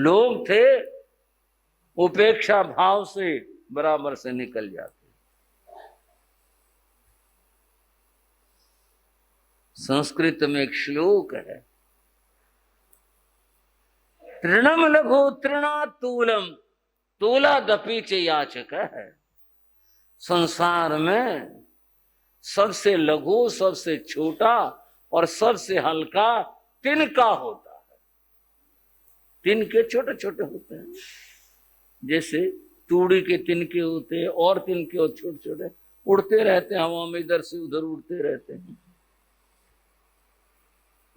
लोग थे उपेक्षा भाव से बराबर से निकल जाते। संस्कृत में एक श्लोक है, तृणम लघु तृणातूलम तूलादपि च याचक है। संसार में सबसे लघु, सबसे छोटा और सबसे हल्का तिनका होता है। तिनके छोटे छोटे होते हैं, जैसे तूड़ी के तिनके होते हैं और तिनके और छोटे छोटे उड़ते रहते हैं हवा में, इधर से उधर उड़ते रहते हैं।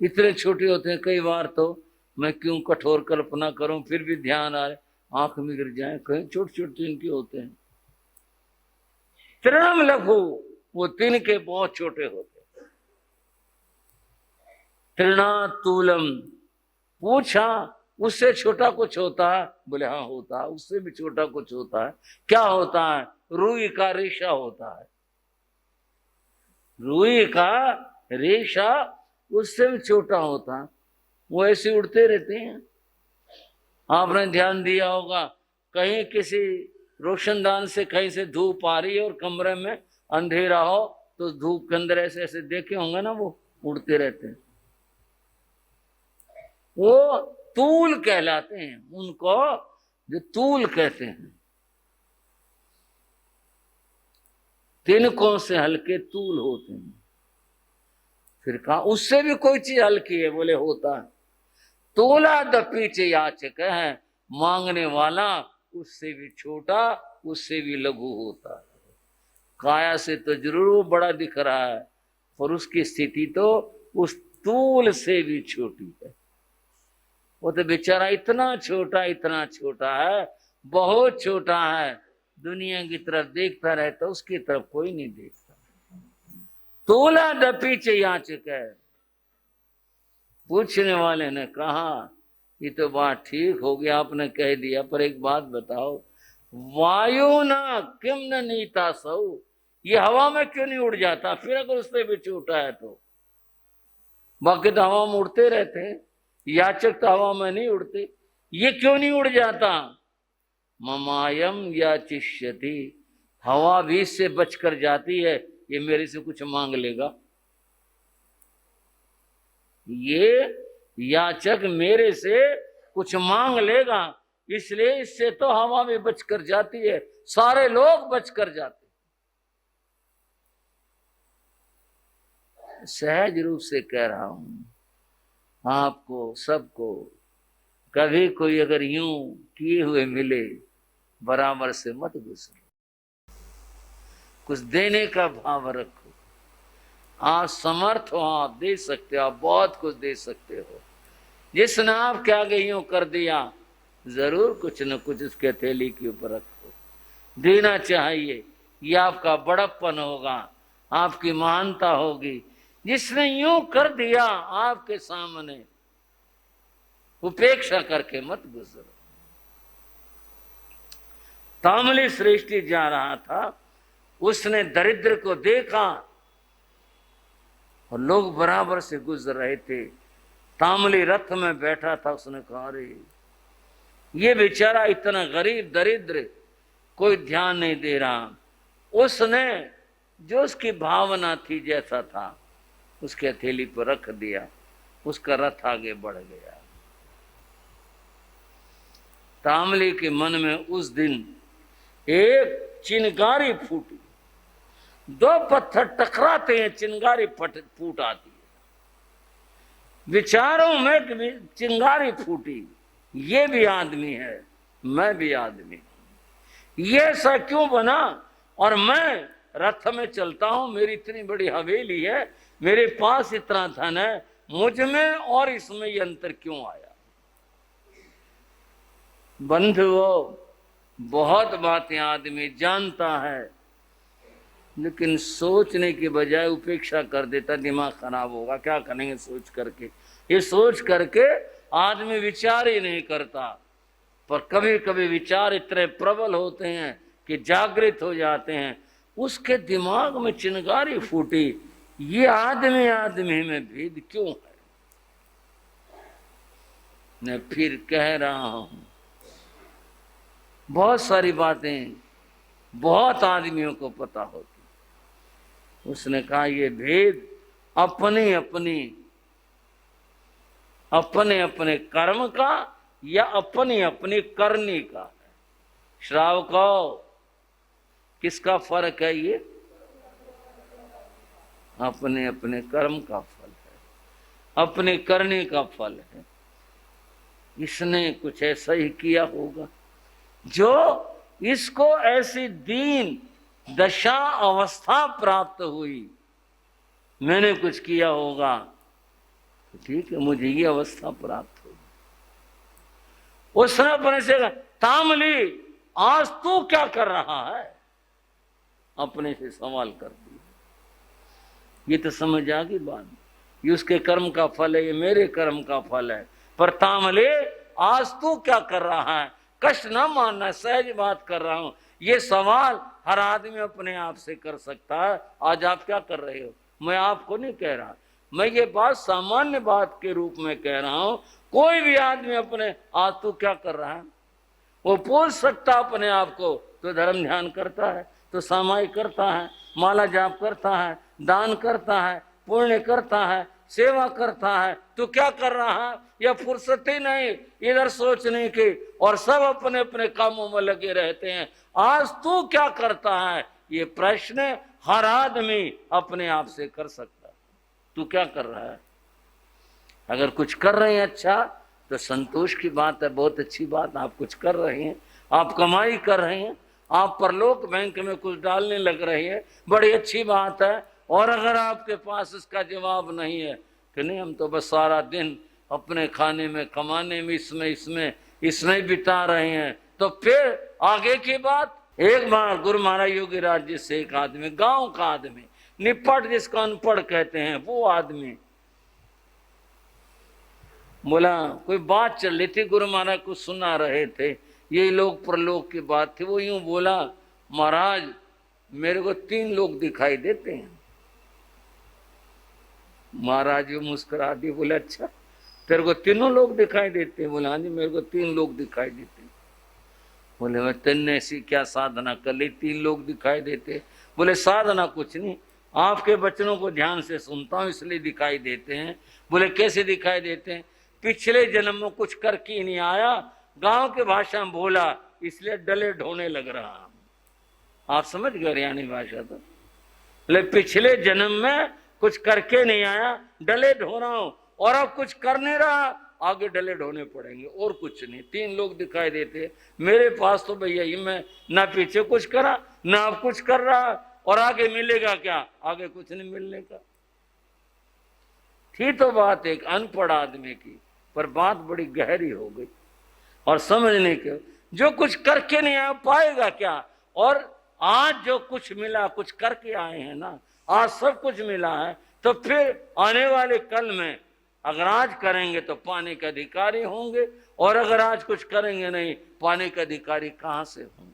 इतने छोटे होते हैं, कई बार तो मैं क्यों कठोर कल्पना करूं फिर भी ध्यान आए, आंख में गिर जाए, कहीं छोटे छोटे तिनके होते हैं। तृणम लघु, वो तिनके बहुत छोटे होते हैं। तृणातूलम, पूछा उससे छोटा कुछ होता है? बोले हाँ होता है, उससे भी छोटा कुछ होता है। क्या होता है? रुई का रेशा होता है। रुई का रेशा उससे भी छोटा होता है, वो ऐसे उड़ते रहते हैं। आपने ध्यान दिया होगा, कहीं किसी रोशनदान से कहीं से धूप आ रही है और कमरे में अंधेरा हो तो धूप के अंदर ऐसे ऐसे देखे होंगे ना, वो उड़ते रहते हैं। वो तूल कहलाते हैं, उनको जो तूल कहते हैं। तिनकों से हल्के तूल होते हैं। फिर कहा उससे भी कोई चीज हल्की है? बोले होता है। तूलादपि च याचक है, मांगने वाला उससे भी छोटा, उससे भी लघु होता है। काया से तो जरूर वो बड़ा दिख रहा है, पर उसकी स्थिति तो उस तूल से भी छोटी है। वो तो बेचारा इतना छोटा है, बहुत छोटा है, दुनिया की तरफ देखता रहता, उसकी तरफ कोई नहीं देखता। तूलादपि च याचक है। पूछने वाले ने कहा ये तो बात ठीक हो गया, आपने कह दिया, पर एक बात बताओ, वायु ना किम न नीता सौ, ये हवा में क्यों नहीं उड़ जाता? फिर अगर उससे भी छोटा है तो बाकी तो हवा में उड़ते रहते हैं, याचक तो हवा में नहीं उड़ते, ये क्यों नहीं उड़ जाता? ममायम याचिष्यति, हवा भी इससे बचकर जाती है, ये मेरे से कुछ मांग लेगा? ये याचक मेरे से कुछ मांग लेगा, इसलिए इससे तो हवा भी बचकर जाती है, सारे लोग बचकर जाते। सहज रूप से कह रहा हूं आपको सबको, कभी कोई अगर यूं किए हुए मिले, बराबर से मत गुजरो, कुछ देने का भाव रखो। आप समर्थ हो, आप दे सकते हो, आप बहुत कुछ दे सकते हो। जिसने आपके आगे यूं कर दिया, जरूर कुछ न कुछ उसके थैली के ऊपर रखो, देना चाहिए। ये आपका बड़प्पन होगा, आपकी महानता होगी। जिसने यूं कर दिया आपके सामने, उपेक्षा करके मत गुजरो। तामली श्रेष्ठी जा रहा था, उसने दरिद्र को देखा और लोग बराबर से गुजर रहे थे। तामली रथ में बैठा था, उसने कहा अरे ये बेचारा इतना गरीब दरिद्र, कोई ध्यान नहीं दे रहा। उसने जो उसकी भावना थी, जैसा था, उसके हथेली पर रख दिया, उसका रथ आगे बढ़ गया। तामली के मन में उस दिन एक चिंगारी फूटी। दो पत्थर टकराते हैं, चिंगारी फूट आती है। विचारों में चिंगारी फूटी, ये भी आदमी है, मैं भी आदमी हूं, ये ऐसा क्यों बना? और मैं रथ में चलता हूं, मेरी इतनी बड़ी हवेली है, मेरे पास इतना धन है, मुझ में और इसमें ये अंतर क्यों आया? बंधुओं, बहुत बातें आदमी जानता है, लेकिन सोचने की बजाय उपेक्षा कर देता, दिमाग खराब होगा, क्या करेंगे सोच करके। ये सोच करके आदमी विचार ही नहीं करता। पर कभी कभी विचार इतने प्रबल होते हैं कि जागृत हो जाते हैं। उसके दिमाग में चिंगारी फूटी, ये आदमी आदमी में भेद क्यों है? मैं फिर कह रहा हूं, बहुत सारी बातें बहुत आदमियों को पता होती। उसने कहा ये भेद अपने अपने कर्म का या अपनी अपनी करनी का है। श्रावक किसका फर्क है? ये अपने अपने कर्म का फल है, अपने करने का फल है। इसने कुछ ऐसा ही किया होगा जो इसको ऐसी दीन दशा अवस्था प्राप्त हुई। मैंने कुछ किया होगा तो ठीक है, मुझे ये अवस्था प्राप्त होगी। उसने अपने से कहा, तामली आज तू क्या कर रहा है? अपने से सवाल कर दिया। ये तो समझ आ गई बात, ये उसके कर्म का फल है, ये मेरे कर्म का फल है। पर तामले आज तू क्या कर रहा है? कष्ट ना मानना, सहज बात कर रहा हूं। ये सवाल हर आदमी अपने आप से कर सकता है। आज आप क्या कर रहे हो? मैं आपको नहीं कह रहा, मैं ये बात सामान्य बात के रूप में कह रहा हूं। कोई भी आदमी अपने आज तू क्या कर रहा है वो पूछ सकता अपने आप को। तो धर्म ध्यान करता है, तो सामायिक करता है, माला जाप करता है, दान करता है, पुण्य करता है, सेवा करता है, तो क्या कर रहा है? यह फुर्सत ही नहीं इधर सोचने की, और सब अपने अपने कामों में लगे रहते हैं। आज तू क्या करता है? ये प्रश्न हर आदमी अपने आप से कर सकता है। तू क्या कर रहा है? अगर कुछ कर रहे हैं अच्छा तो संतोष की बात है, बहुत अच्छी बात। आप कुछ कर रहे हैं, आप कमाई कर रहे हैं, आप परलोक बैंक में कुछ डालने लग रहे हैं, बड़ी अच्छी बात है। और अगर आपके पास इसका जवाब नहीं है कि नहीं हम तो बस सारा दिन अपने खाने में, कमाने में, इसमें बिता रहे हैं, तो फिर आगे की बात। एक बार गुरु महाराज योगी राज जी से एक आदमी, गांव का आदमी, निपट जिसको अनपढ़ कहते हैं, वो आदमी बोला, कोई बात चल रही थी, गुरु महाराज को सुना रहे थे, यही लोग परलोक की बात थी। वो यूं बोला, महाराज मेरे को 3 लोग दिखाई देते हैं। महाराज वो मुस्कुरा दिए, बोले अच्छा तेरे को तीनों लोग दिखाई देते हैं? बोला हाँ जी मेरे को 3 लोग दिखाई देते हैं। बोले मैं तेने ऐसी क्या साधना कर ली 3 लोग दिखाई देते? बोले साधना कुछ नहीं, आपके वचनों को ध्यान से सुनता हूं इसलिए दिखाई देते हैं। बोले कैसे दिखाई देते हैं? पिछले जन्म में कुछ करके ही नहीं आया, गांव के भाषा में बोला, इसलिए डले ढोने लग रहा। आप समझ गए हरियाणी भाषा तो। बोले पिछले जन्म में कुछ करके नहीं आया, डले ढो रहा हूं, और अब कुछ कर नहीं रहा, आगे डले ढोने पड़ेंगे, और कुछ नहीं। 3 लोग दिखाई देते मेरे पास तो भैया ही, मैं ना पीछे कुछ करा ना अब कुछ कर रहा, और आगे मिलेगा क्या? आगे कुछ नहीं मिलने का। थी तो बात एक अनपढ़ आदमी की, पर बात बड़ी गहरी हो गई और समझने के। जो कुछ करके नहीं आया पाएगा क्या? और आज जो कुछ मिला, कुछ करके आए हैं ना, आज सब कुछ मिला है, तो फिर आने वाले कल में अगर आज करेंगे तो पाने के अधिकारी होंगे, और अगर आज कुछ करेंगे नहीं, पाने के अधिकारी कहां से होंगे?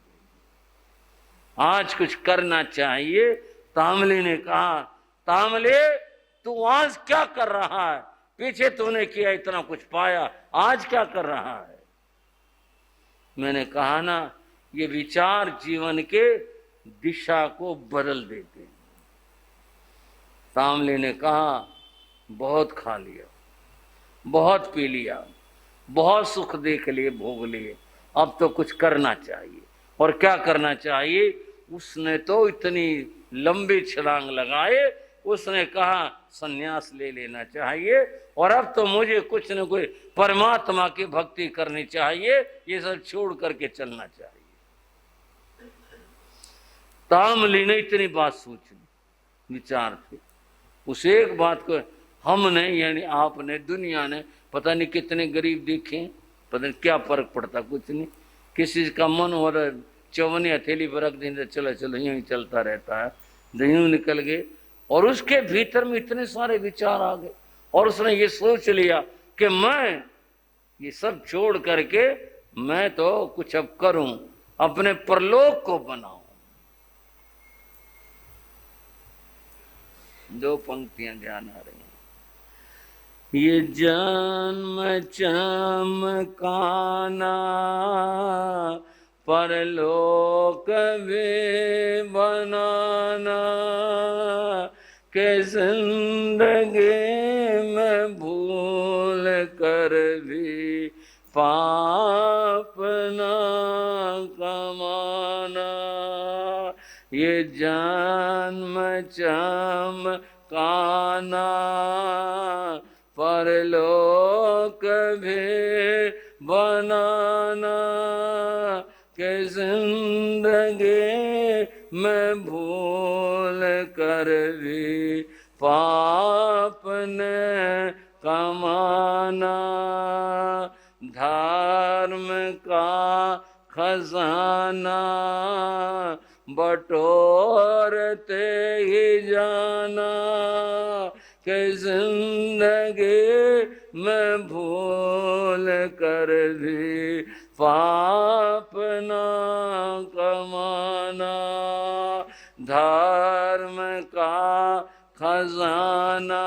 आज कुछ करना चाहिए। तामले ने कहा, तामले तू आज क्या कर रहा है? पीछे तूने किया इतना कुछ पाया, आज क्या कर रहा है? मैंने कहा ना, ये विचार जीवन के दिशा को बदल देते हैं। तामले ने कहा, बहुत खा लिया, बहुत पी लिया, बहुत सुख देख लिए, भोग लिए, अब तो कुछ करना चाहिए। और क्या करना चाहिए? उसने तो इतनी लंबी छलांग लगाए, उसने कहा संन्यास ले लेना चाहिए, और अब तो मुझे कुछ न कुछ परमात्मा की भक्ति करनी चाहिए, ये सब छोड़ करके चलना चाहिए। तामली ने इतनी बात सोची, विचार थे उस एक बात को। हमने यानी आपने, दुनिया ने पता नहीं कितने गरीब देखे, पता नहीं क्या फर्क पड़ता, कुछ नहीं। किसी का मन हो रहा चौवनी हथेली पर रख दें, चलो चलो यूं ही चलता रहता है, यूं निकल गए। और उसके भीतर में इतने सारे विचार आ गए, और उसने ये सोच लिया कि मैं ये सब छोड़ करके मैं तो कुछ अब करूं, अपने परलोक को बनाऊं। 2 पंक्तियां ध्यान आ रही हैं। ये जन्म चमकाना परलोक भी बनाना के जिंदगी में भूल कर भी पाप ना कमाना। ये जन्म चमकाना परलोक भी बनाना के जिंदगी में भूल कर भी पाप ने कमाना। धर्म का खजाना बटोरते ही जाना कि जिंदगी में भूल कर भी पाप ना कमाना। धर्म का खजाना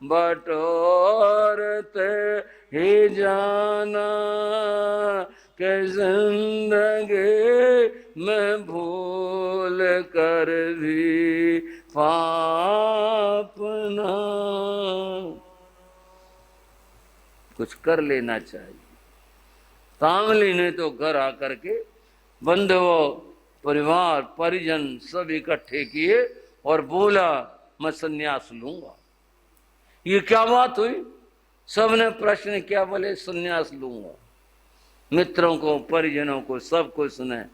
बटोरते ही जाना कि जिंदगी में भूल कर भी पाप ना। कुछ कर लेना चाहिए। तामली ने तो घर आकर के बंधुओं परिवार परिजन सब इकट्ठे किए और बोला मैं संन्यास लूंगा। ये क्या बात हुई? सबने प्रश्न किया, बोले संन्यास लूंगा। मित्रों को परिजनों को सबको उसने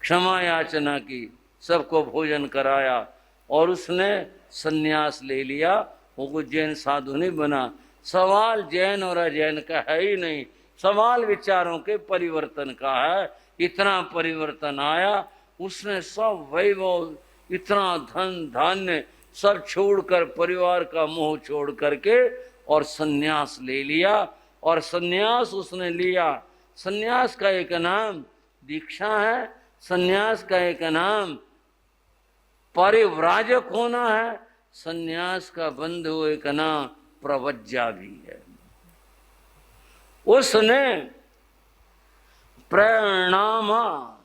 क्षमा याचना की, सबको भोजन कराया और उसने संन्यास ले लिया। वो कोई जैन साधु नहीं बना। सवाल जैन और अजैन का है ही नहीं, सवाल विचारों के परिवर्तन का है। इतना परिवर्तन आया, उसने सब वैभव इतना धन धान्य सब छोड़कर परिवार का मोह छोड़ करके और संन्यास ले लिया। और संन्यास उसने लिया। संन्यास का एक नाम दीक्षा है, संन्यास का एक नाम परिव्राजक होना है, संन्यास का बंधु एक नाम प्रवज्जा भी है। उसने प्रणामा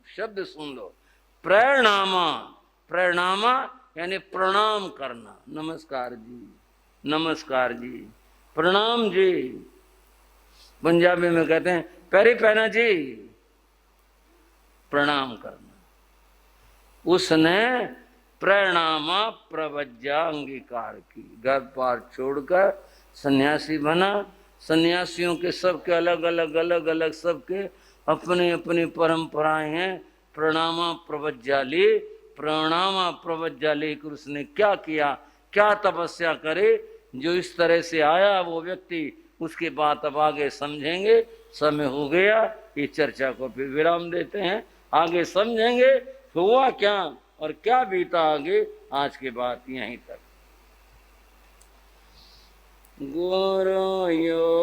शब्द सुन लो, प्रणामा, प्रणामा यानी प्रणाम करना। नमस्कार जी, नमस्कार जी, प्रणाम जी। पंजाबी में कहते हैं पैरी पैना जी, प्रणाम करना। उसने प्रणामा प्रवज्जा अंगीकार की, घर पार छोड़कर सन्यासी बना। सन्यासियों के सबके अलग अलग अलग अलग सबके अपनी अपनी परंपराएं हैं। प्रणामा प्रवज्जा ली, प्रणामा प्रवज्जा लेकर उसने क्या किया, क्या तपस्या करे, जो इस तरह से आया वो व्यक्ति, उसकी बात अब आगे समझेंगे। समय हो गया, इस चर्चा को फिर विराम देते हैं, आगे समझेंगे हुआ क्या और क्या बीता आगे। आज की बात यहीं तक। गुरु योगीराज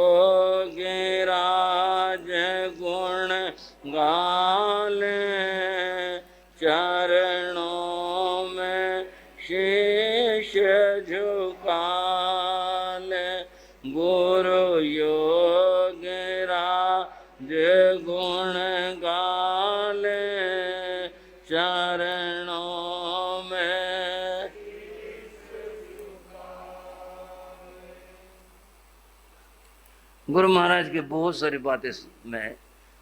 गुण गाले, चरणों में शीश झुकाले। गुरु योगीराज गुण गाले, चरणों में। गुरु महाराज की बहुत सारी बातें मैं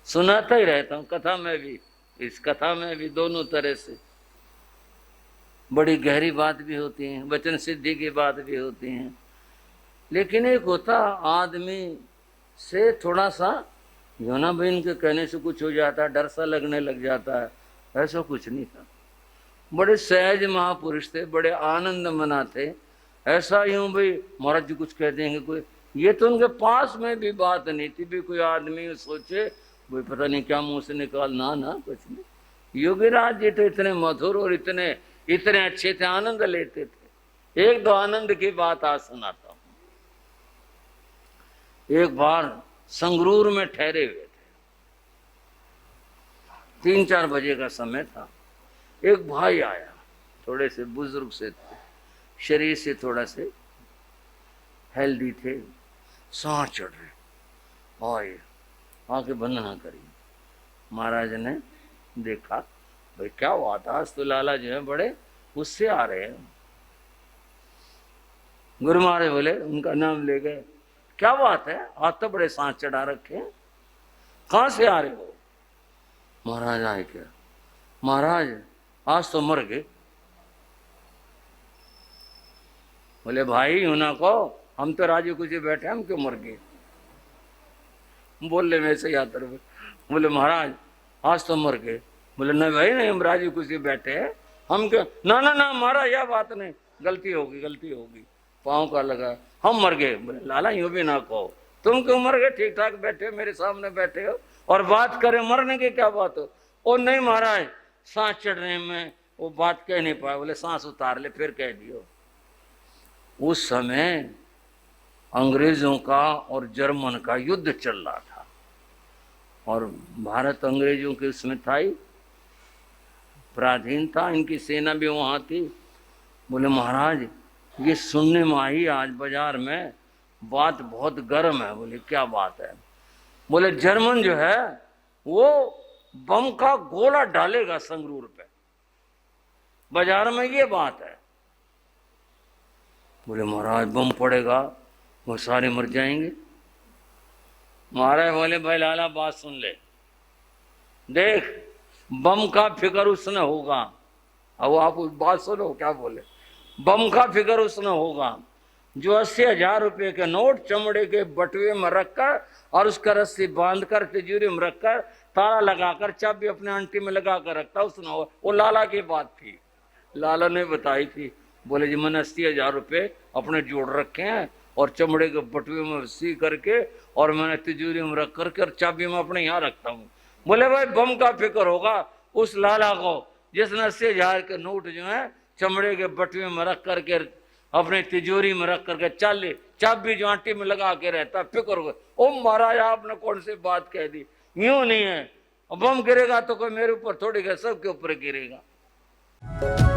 सुनाता ही रहता हूँ, कथा में भी, इस कथा में भी दोनों तरह से बड़ी गहरी बात भी होती है, वचन सिद्धि की बात भी होती है। लेकिन एक होता आदमी से थोड़ा सा योना बहन के कहने से कुछ हो जाता है, डर सा लगने लग जाता है, ऐसा कुछ नहीं था। बड़े सहज महापुरुष थे, बड़े आनंद मनाते। ऐसा यूं भाई महाराज जी कुछ कह देंगे कोई, ये तो उनके पास में भी बात नहीं थी भी कोई आदमी सोचे भाई पता नहीं क्या मुंह से निकाल, ना ना कुछ नहीं। योगीराज जी तो इतने मधुर और इतने इतने अच्छे थे, आनंद लेते थे। एक दो आनंद की बात आज सुनाता हूं। एक बार संगरूर में ठहरे हुए थे, 3-4 बजे का समय था। एक भाई आया, थोड़े से बुजुर्ग से थे, शरीर से थोड़ा से हेल्दी थे, सांस चढ़ रहे, आए आके वंदना करी। महाराज ने देखा, भाई क्या बात है, आज तो लाला जो है बड़े उससे आ रहे हैं। गुरु महाराज बोले, उनका नाम ले गए, क्या बात है, आज तो बड़े सांस चढ़ा रखे हैं, कहां से आ रहे हो? महाराज आए क्या? महाराज आज तो मर गए। बोले भाई यूं को, हम तो राजी खुशी बैठे, हम क्यों मर गए? बोले मैं से याद। बोले महाराज आज तो मर गए। बोले नहीं भाई नहीं, हम राजी खुशी बैठे हैं, हम क्यों? ना ना ना महाराज यह बात नहीं, गलती होगी गलती होगी, पाँव का लगा, हम मर गए। बोले लाला यूं भी ना कहो, तुम क्यों मर गए? ठीक ठाक बैठे हो, मेरे सामने बैठे हो और बात करें मरने की क्या बात हो? ओ नहीं महाराज सांस चढ़ने में वो बात कह नहीं पाया। बोले सांस उतार ले फिर कह दियो। उस समय अंग्रेजों का और जर्मन का युद्ध चल रहा था और भारत अंग्रेजों के उसमें था ही, पराधीन था, इनकी सेना भी वहां थी। बोले महाराज ये सुनने में आई आज बाजार में, बात बहुत गर्म है। बोले क्या बात है? बोले जर्मन जो है वो बम का गोला डालेगा संगरूर पे, बाजार में ये बात है। बोले महाराज बम पड़ेगा, वो सारे मर जाएंगे। महाराज बोले भाई लाला बात सुन ले, देख बम का फिक्र उसने होगा। अब आप बात सुनो क्या बोले, बम का फिक्र उसने होगा जो 80,000 रुपये के नोट चमड़े के बटुए में रखकर और उसका रस्सी बांधकर तिजोरी में रखकर ताला लगाकर चाबी अपने आंटी में लगा कर रखता, उसने वो लाला की बात थी, लाला ने बताई थी। बोले जी मैंने 80,000 रुपये अपने जोड़ रखे हैं और चमड़े के बटुए में सी करके और मैंने तिजोरी में रख करके और चाबी में अपने यहाँ रखता हूँ। बोले भाई बम का फिक्र होगा उस लाला को जिसने 80,000 के नोट जो है चमड़े के बटुए में रख करके अपने तिजोरी में रख करके चाबी जो आंटी में लगा के रहता, फिक्र होगा। ओ महाराज आपने कौन सी बात कह दी, यूं नहीं है, बम गिरेगा तो कोई मेरे ऊपर थोड़ी गिरेगा, सबके ऊपर गिरेगा।